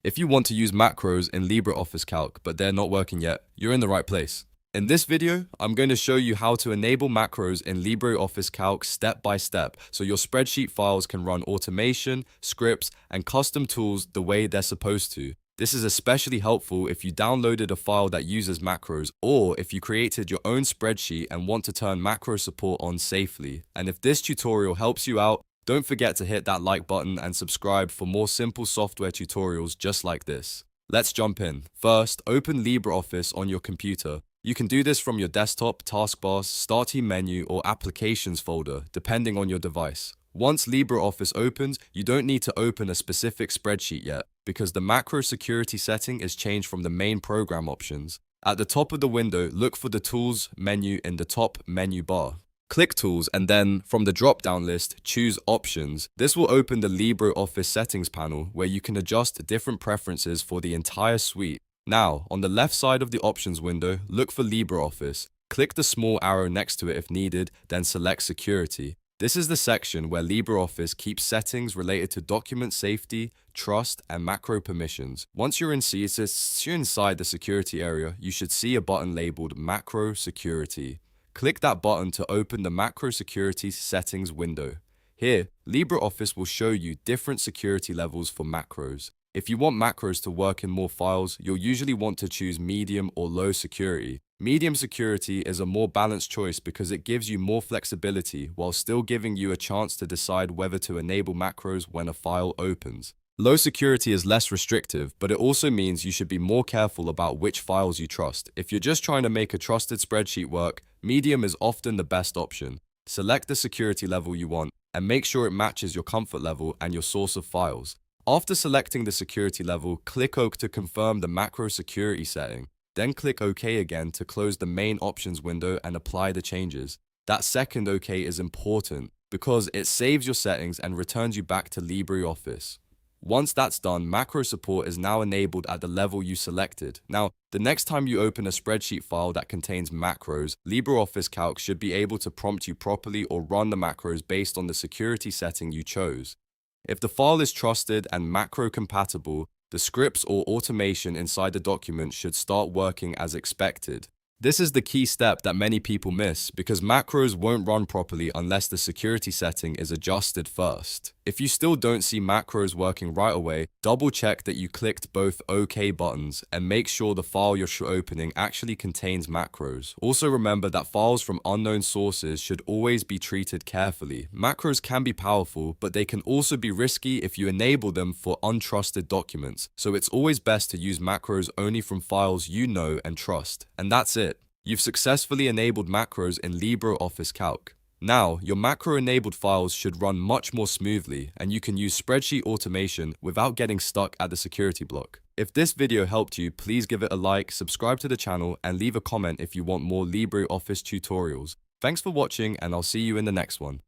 If you want to use macros in LibreOffice Calc, but they're not working yet, you're in the right place. In this video, I'm going to show you how to enable macros in LibreOffice Calc step by step, so your spreadsheet files can run automation, scripts, and custom tools the way they're supposed to. This is especially helpful if you downloaded a file that uses macros, or if you created your own spreadsheet and want to turn macro support on safely. And if this tutorial helps you out, don't forget to hit that like button and subscribe for more simple software tutorials just like this. Let's jump in. First, open LibreOffice on your computer. You can do this from your desktop, taskbar, Start Team menu, or Applications folder, depending on your device. Once LibreOffice opens, you don't need to open a specific spreadsheet yet, because the macro security setting is changed from the main program options. At the top of the window, look for the Tools menu in the top menu bar. Click Tools and then, from the drop-down list, choose Options. This will open the LibreOffice settings panel where you can adjust different preferences for the entire suite. Now, on the left side of the Options window, look for LibreOffice. Click the small arrow next to it if needed, then select Security. This is the section where LibreOffice keeps settings related to document safety, trust, and macro permissions. Once you're inside the security area, you should see a button labeled Macro Security. Click that button to open the Macro Security Settings window. Here, LibreOffice will show you different security levels for macros. If you want macros to work in more files, you'll usually want to choose medium or low security. Medium security is a more balanced choice because it gives you more flexibility while still giving you a chance to decide whether to enable macros when a file opens. Low security is less restrictive, but it also means you should be more careful about which files you trust. If you're just trying to make a trusted spreadsheet work, medium is often the best option. Select the security level you want and make sure it matches your comfort level and your source of files. After selecting the security level, click OK to confirm the macro security setting. Then click OK again to close the main options window and apply the changes. That second OK is important because it saves your settings and returns you back to LibreOffice. Once that's done, macro support is now enabled at the level you selected. Now, the next time you open a spreadsheet file that contains macros, LibreOffice Calc should be able to prompt you properly or run the macros based on the security setting you chose. If the file is trusted and macro compatible, the scripts or automation inside the document should start working as expected. This is the key step that many people miss because macros won't run properly unless the security setting is adjusted first. If you still don't see macros working right away, double check that you clicked both OK buttons and make sure the file you're opening actually contains macros. Also remember that files from unknown sources should always be treated carefully. Macros can be powerful, but they can also be risky if you enable them for untrusted documents. So it's always best to use macros only from files you know and trust. And that's it. You've successfully enabled macros in LibreOffice Calc. Now, your macro-enabled files should run much more smoothly, and you can use spreadsheet automation without getting stuck at the security block. If this video helped you, please give it a like, subscribe to the channel, and leave a comment if you want more LibreOffice tutorials. Thanks for watching, and I'll see you in the next one.